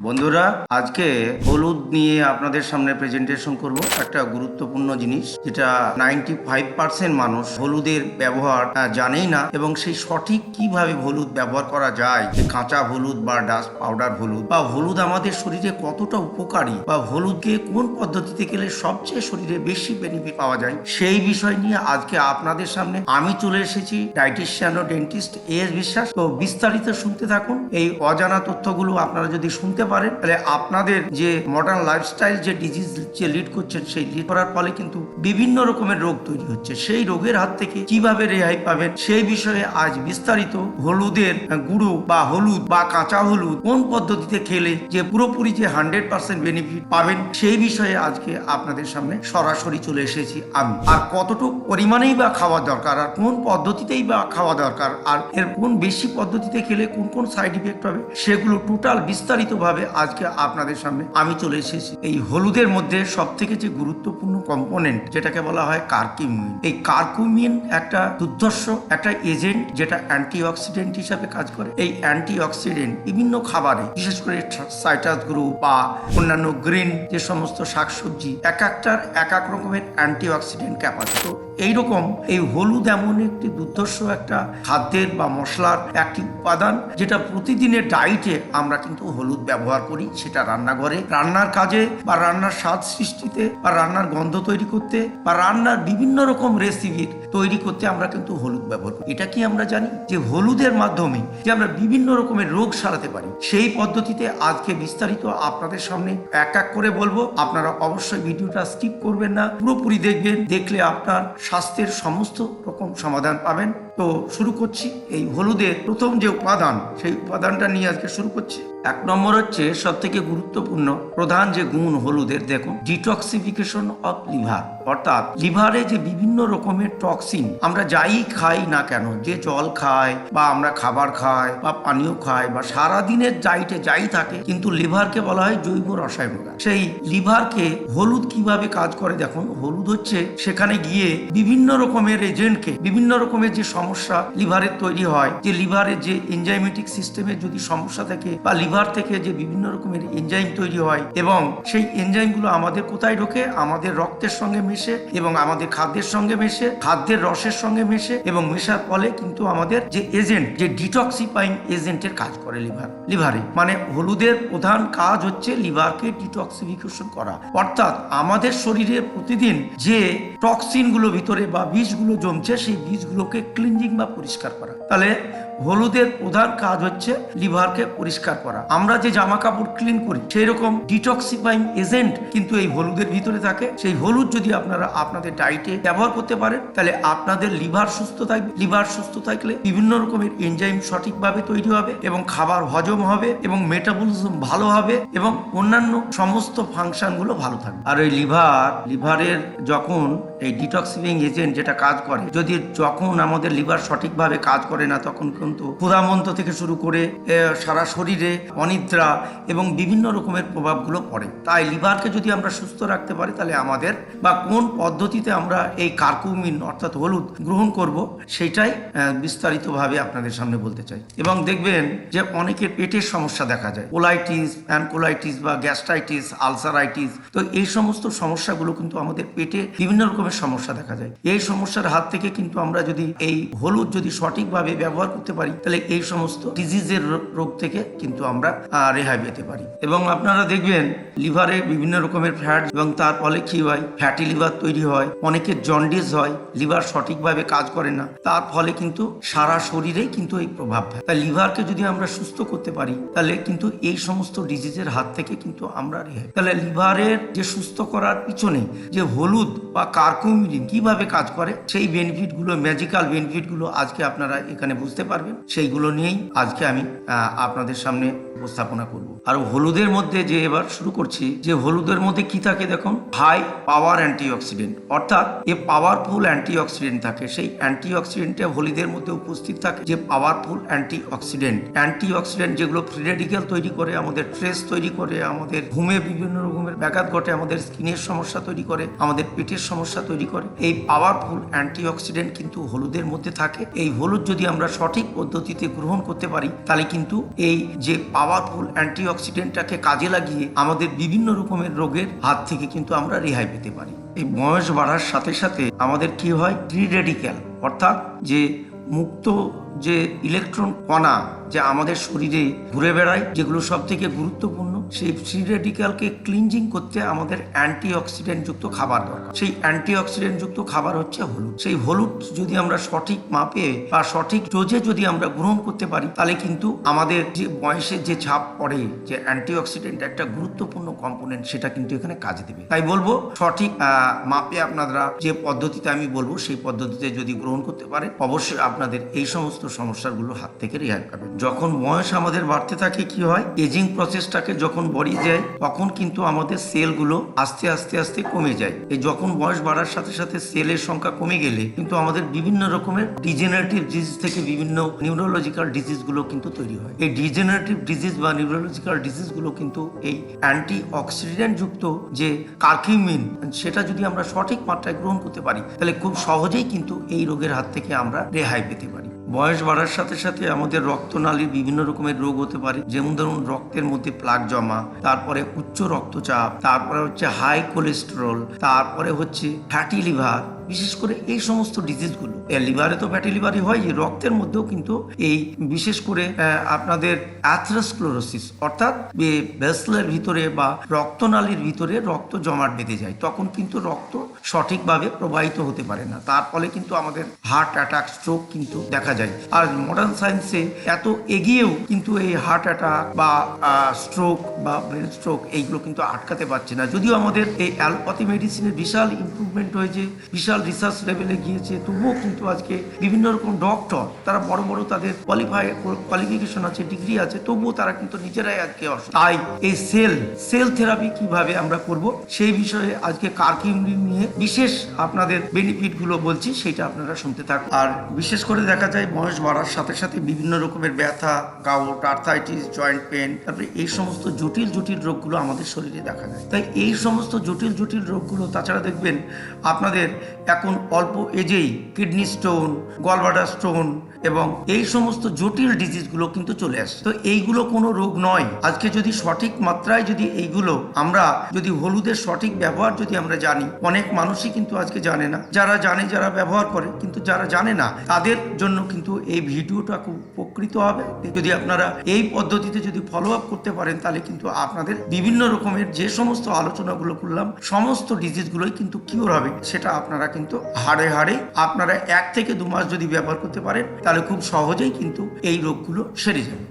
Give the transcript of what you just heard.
বন্ধুরা, আজকে হলুদ নিয়ে আপনাদের সামনে প্রেজেন্টেশন করব একটা গুরুত্বপূর্ণ জিনিস যেটা 95% মানুষ হলুদের ব্যবহার জানেই না এবং সেই সঠিক কিভাবে হলুদ ব্যবহার করা যায়, যে কাঁচা হলুদ বা ডাস্ট পাউডার হলুদ বা হলুদ আমাদের শরীরে কতটা উপকারী বা হলুদকে কোন পদ্ধতিতে খেলে সবচেয়ে শরীরে বেশি বেনিফিট পাওয়া যায়, সেই বিষয় নিয়ে আজকে আপনাদের সামনে আমি চলে এসেছি, ডায়েটিশিয়ান ও ডেন্টিস্ট এস বিশ্বাস। তো বিস্তারিত শুনতে থাকুন। এই অজানা তথ্যগুলো আপনারা যদি শুনতে পারেন তাহলে আপনাদের যে মডার্ন লাইফস্টাইল যে ডিজিজ যে লিড করছেন, সেই লিড করার ফলে কিন্তু বিভিন্ন রকমের রোগ তৈরি হচ্ছে। সেই রোগের হাত থেকে কিভাবে রেহাই পাবেন সেই বিষয়ে আজ বিস্তারিত হলুদের গুঁড়ো বা হলুদ বা কাঁচা হলুদ কোন পদ্ধতিতে খেলে যে পুরোপুরি যে 100% বেনিফিট পাবেন সেই বিষয়ে আজকে আপনাদের সামনে সরাসরি চলে এসেছি আমি। আর কতটুকু পরিমাণেই বা খাওয়া দরকার, আর কোন পদ্ধতিতেই বা খাওয়া দরকার, আর এর কোন বেশি পদ্ধতিতে খেলে কোন কোন সাইড ইফেক্ট হবে, সেগুলো টোটাল বিস্তারিতভাবে আজকে আপনাদের সামনে আমি চলে এসেছি। এই হলুদের মধ্যে সব থেকে যে গুরুত্বপূর্ণ কম্পোনেন্ট যেটাকে বলা হয় কার্কিউমিন। এই কার্কিউমিন একটা দুর্ধর্ষ একটা এজেন্ট যেটা অ্যান্টিঅক্সিডেন্ট হিসাবে কাজ করে। এই অ্যান্টিঅক্সিডেন্ট বিভিন্ন খাবারে, বিশেষ করে সাইট্রাস গ্রুপ বা অন্যান্য গ্রিন যে সমস্ত শাকসবজি, এক একটার এক এক রকমের অ্যান্টিঅক্সিডেন্ট ক্যাপাসিটি। এইরকম এই হলুদ এমন একটি দুর্ধর্ষ একটা খাদ্যের বা মশলার একটি উপাদান যেটা প্রতিদিনের ডায়েটে আমরা কিন্তু হলুদ ব্যবহার করি, সেটা রান্নাঘরে রান্নার কাজে বা রান্নার স্বাদ সৃষ্টিতে বা রান্নার গন্ধ তৈরি করতে বা রান্নার বিভিন্ন রকম রেসিপির তৈরি করতে আমরা কিন্তু হলুদ ব্যবহার করি। এটা কি আমরা জানি যে হলুদের মাধ্যমে যে আমরা বিভিন্ন রকমের রোগ সারাতে পারি? সেই পদ্ধতিতে আজকে বিস্তারিত আপনাদের সামনে এক এক করে বলবো। আপনারা অবশ্যই ভিডিওটা স্কিপ করবেন না, পুরোপুরি দেখবেন। দেখলে আপনার স্বাস্থ্যের সমস্ত রকম সমাধান পাবেন। তো শুরু করছি। এই হলুদের প্রথম যে উপাদান, সেই উপাদানটা নিয়ে আজকে শুরু করছি। এক নম্বর হচ্ছে সব থেকে গুরুত্বপূর্ণ প্রধান যে গুণ হলুদের, দেখুন, ডিটক্সিফিকেশন অফ লিভার। অর্থাৎ লিভারে যে বিভিন্ন রকমের টক্সিন আমরা যাই খাই না কেন, যে জল খাই বা আমরা খাবার খাই বা পানীয় খাই বা সারাদিনের ডায়েটে যাই থাকে, কিন্তু লিভারকে বলা হয় জৈব রসায়ন। সেই লিভারকে হলুদ কিভাবে কাজ করে দেখুন। হলুদ হচ্ছে সেখানে গিয়ে বিভিন্ন রকমের এজেন্টকে, বিভিন্ন রকমের যে সমস্যা লিভারের তৈরি হয়, যে লিভারের যে এনজাইমেটিক সিস্টেমের যদি সমস্যা থাকে বা লিভার থেকে যে বিভিন্ন রকমের এনজাইম তৈরি হয়, এবং সেই এনজাইমগুলো আমাদের কোথায় ঢোকে? আমাদের রক্তের সঙ্গে মেশে এবং আমাদের খাদ্যের সঙ্গে মেশে, খাদ্যের রসের সঙ্গে মেশে, এবং মেশার ফলে কিন্তু আমাদের যে এজেন্ট, যে ডিটক্সিফাইং এজেন্টের কাজ করে লিভারে। মানে হলুদের প্রধান কাজ হচ্ছে লিভারকে ডিটক্সিফিকেশন করা। অর্থাৎ আমাদের শরীরে প্রতিদিন যে টক্সিনগুলো ভিতরে বা বিষগুলো জমছে, সেই বিষগুলোকে ক্লিনজিং বা পরিষ্কার করা। তাহলে হলুদের প্রধান কাজ হচ্ছে লিভারকে পরিষ্কার করা। আমরা যে জামা কাপড় ক্লিন করি, সেই রকম ডিটক্সিফাইং এজেন্ট কিন্তু এই হলুদের ভিতরে থাকে। সেই হলুদ যদি আপনারা আপনাদের ডায়েটে ব্যবহার করতে পারেন, তাহলে আপনাদের লিভার সুস্থ থাকবে। লিভার সুস্থ থাকলে বিভিন্ন রকমের এনজাইম সঠিকভাবে তৈরি হবে এবং খাবার হজম হবে এবং মেটাবলিজম ভালো হবে এবং অন্যান্য সমস্ত ফাংশনগুলো ভালো থাকবে। আর ওই লিভারের যখন এই ডিটক্সিফাইং এজেন্ট যেটা কাজ করে, যদি যখন আমাদের লিভার সঠিকভাবে কাজ করে না, তখন কিন্তু ক্ষুধামন্ত থেকে শুরু করে সারা শরীরে অনিদ্রা এবং বিভিন্ন রকমের প্রভাবগুলো পড়ে। তাই লিভারকে যদি আমরা সুস্থ রাখতে পারি, তাহলে আমাদের বা কোন পদ্ধতিতে আমরা এই কার্কিউমিন অর্থাৎ হলুদ গ্রহণ করব, সেটাই বিস্তারিতভাবে আপনাদের সামনে বলতে চাই। এবং দেখবেন যে অনেকের পেটের সমস্যা দেখা যায়, কোলাইটিস, প্যানকোলাইটিস বা গ্যাস্ট্রাইটিস, আলসারাইটিস। তো এই সমস্ত সমস্যাগুলো কিন্তু আমাদের পেটে বিভিন্ন রকমের সমস্যা দেখা যায়। এই সমস্যার হাত থেকে কিন্তু আমরা যদি এই হলুদ যদি সঠিকভাবে ব্যবহার করতে পারি, তাহলে এই সমস্ত ডিজিজের রোগ থেকে কিন্তু আমরা রেহাই পেতে পারি। এবং আপনারা দেখবেন লিভারে বিভিন্ন রকমের ফ্যাট, এবং তার ফলে কি হয়? ফ্যাটি লিভার তৈরি হয়। অনেকের জন্ডিস হয়, লিভার সঠিকভাবে কাজ করে না, তার ফলে কিন্তু সারা শরীরেই কিন্তু এই প্রভাব হয়। তাই লিভারকে যদি আমরা সুস্থ করতে পারি, তাহলে কিন্তু এই সমস্ত ডিজিজের হাত থেকে কিন্তু আমরা রেহাই। তাহলে লিভারের যে সুস্থ করার পিছনে যে হলুদ বা কার্কিউমিন কিভাবে কাজ করে, সেই বেনিফিটগুলো, ম্যাজিক্যাল বেনিফিটগুলো আজকে আপনারা এখানে বুঝতে পারবেন। সেইগুলো নিয়েই আজকে আমি আপনাদের সামনে উপস্থাপনা করব। আর হলুদের মধ্যে যে এবার শুরু করছি, যে হলুদের মধ্যে কি থাকে দেখুন, হাই পাওয়ার অ্যান্টিঅক্সিডেন্ট। অর্থাৎ এ পাওয়ারফুল অ্যান্টিঅক্সিডেন্ট থাকে। সেই অ্যান্টিঅক্সিডেন্টে হলুদের মধ্যে উপস্থিত থাকে যে পাওয়ারফুল অ্যান্টিঅক্সিডেন্ট যেগুলো ফ্রি রেডিক্যাল তৈরি করে, আমাদের স্ট্রেস তৈরি করে, আমাদের ঘুমে বিভিন্ন রকমের ব্যাঘাত ঘটে, আমাদের স্কিনের সমস্যা তৈরি করে, আমাদের পেটের সমস্যা তৈরি করে। এই পাওয়ারফুল অ্যান্টিঅক্সিডেন্ট কিন্তু হলুদের মধ্যে থাকে। এই হলুদ যদি আমরা সঠিক পদ্ধতিতে গ্রহণ করতে পারি তাহলে কিন্তু এই যে পাওয়ারফুল অ্যান্টিঅক্সিডেন্টটাকে কাজে লাগিয়ে আমাদের বিভিন্ন রকমের রোগের হাত থেকে কিন্তু আমরা রেহাই পেতে পারি। এই বয়স বাড়ার সাথে সাথে আমাদের কি হয়, ফ্রি রেডিক্যাল অর্থাৎ যে মুক্ত যে ইলেকট্রন কণা যে আমাদের শরীরে ঘুরে বেড়ায়, যেগুলো সব থেকে গুরুত্বপূর্ণ, সেই ফ্রি রেডিক্যালকে ক্লিনজিং করতে আমাদের অ্যান্টিঅক্সিডেন্ট যুক্ত খাবার দরকার। সেই অ্যান্টিঅক্সিডেন্ট যুক্ত খাবার হচ্ছে হলুদ। সেই হলুদ যদি আমরা সঠিক মাপে বা সঠিক ডোজে যদি আমরা গ্রহণ করতে পারি তাহলে কিন্তু আমাদের যে বয়সের যে ছাপ পড়ে, যে অ্যান্টিঅক্সিডেন্ট একটা গুরুত্বপূর্ণ কম্পোনেন্ট, সেটা কিন্তু এখানে কাজে দেবে। তাই বলবো সঠিক মাপে আপনারা যে পদ্ধতিতে আমি বলবো সেই পদ্ধতিতে যদি গ্রহণ করতে পারেন অবশ্যই আপনাদের এই সমস্ত সমস্যাগুলো হাত থেকে রেহাই পাবেন। যখন বয়স আমাদের বাড়তে থাকে কি হয়, এজিং প্রসেসটাকে যখন বাড়িয়ে যায় তখন কিন্তু আমাদের সেলগুলো আস্তে আস্তে আস্তে কমে যায়। এই যখন বয়স বাড়ার সাথে সাথে সেলের সংখ্যা কমে গেলে কিন্তু আমাদের বিভিন্ন রকমের ডিজেনারেটিভ ডিজিজ থেকে বিভিন্ন নিউরোলজিক্যাল ডিজিজগুলো কিন্তু তৈরি হয়। এই ডিজেনারেটিভ ডিজিজ বা নিউরোলজিক্যাল ডিজিজগুলো কিন্তু এই অ্যান্টিঅক্সিডেন্ট যুক্ত যে কার্কিউমিন, সেটা যদি আমরা সঠিক মাত্রায় গ্রহণ করতে পারি তাহলে খুব সহজেই কিন্তু এই রোগের হাত থেকে আমরা রেহাই পেতে পারি। বয়স বাড়ার সাথে সাথে আমাদের রক্তনালীর বিভিন্ন রকমের রোগ হতে পারে, যেমন ধরুন রক্তের মধ্যে প্লাক জমা, তারপরে উচ্চ রক্তচাপ, তারপরে হচ্ছে হাই কোলেস্টেরল, তারপরে হচ্ছে ফ্যাটি লিভার। বিশেষ করে এই সমস্ত ডিজিজগুলো, লিভারে তো ফ্যাটি লিভারই হয়, রক্তের মধ্যেও কিন্তু এই বিশেষ করে আপনাদের অ্যাথেরোস্ক্লেরোসিস অর্থাৎ ভেসেলের ভিতরে বা রক্তনালীর ভিতরে রক্ত জমাট বেঁধে যায়, তখন কিন্তু রক্ত সঠিকভাবে প্রবাহিত হতে পারে না। তার ফলে কিন্তু আমাদের হার্ট অ্যাটাক, স্ট্রোক কিন্তু দেখা যায়। আর মডার্ন সায়েন্সে এত এগিয়েও কিন্তু এই হার্ট অ্যাটাক বা স্ট্রোক বা ব্রেন স্ট্রোক এইগুলো কিন্তু আটকাতে পারছে না। যদিও আমাদের এই অ্যালোপ্যাথি মেডিসিনের বিশাল ইমপ্রুভমেন্ট হয়েছে, বিশাল রিসার্চ লেভেলে গিয়েছে, তবুও কিন্তু আজকে বিভিন্ন রকম ডক্টর, তারা বড় বড় তাদের কোয়ালিফিকেশন আছে, ডিগ্রি আছে, তবুও তারা কিন্তু নিজেরাই আজকে তাই এই সেল থেরাপি কিভাবে আমরা করব সেই বিষয়ে আজকে কার্কিউমিন নিয়ে বিশেষ আপনাদের বেনিফিট গুলো বলছি, সেটা আপনারা শুনতে থাকুন। আর বিশেষ করে দেখা যায় বয়স বাড়ার সাথে সাথে বিভিন্ন রকমের ব্যথা, গাউট, আর্থাইটিস, জয়েন্ট পেন, তারপরে এই সমস্ত জটিল জটিল রোগগুলো আমাদের শরীরে দেখা যায়। তাই এই সমস্ত জটিল জটিল রোগগুলো, তাছাড়া দেখবেন আপনাদের এখন অল্প এজেই কিডনি স্টোন, গলব্লাডার স্টোন এবং এই সমস্ত জটিল ডিজিজগুলো কিন্তু চলে আসে। তো এইগুলো কোনো রোগ নয়। আজকে যদি সঠিক মাত্রায় যদি এইগুলো আমরা যদি হলুদের সঠিক ব্যবহার যদি আমরা জানি, অনেক মানুষই কিন্তু আজকে জানে না, যারা জানে যারা ব্যবহার করে, কিন্তু যারা জানে না তাদের জন্য কিন্তু এই ভিডিওটা খুব উপকৃত হবে। যদি আপনারা এই পদ্ধতিতে যদি ফলো আপ করতে পারেন তাহলে কিন্তু আপনাদের বিভিন্ন রকমের যে সমস্ত আলোচনাগুলো করলাম সমস্ত ডিজিজগুলোই কিন্তু কিওর হবে। সেটা আপনারা কিন্তু হাড়ে হাড়ে আপনারা 1 থেকে 2 মাস যদি ব্যবহার করতে পারেন তাহলে খুব সহজেই কিন্তু এই রোগগুলো সেরে যাবে।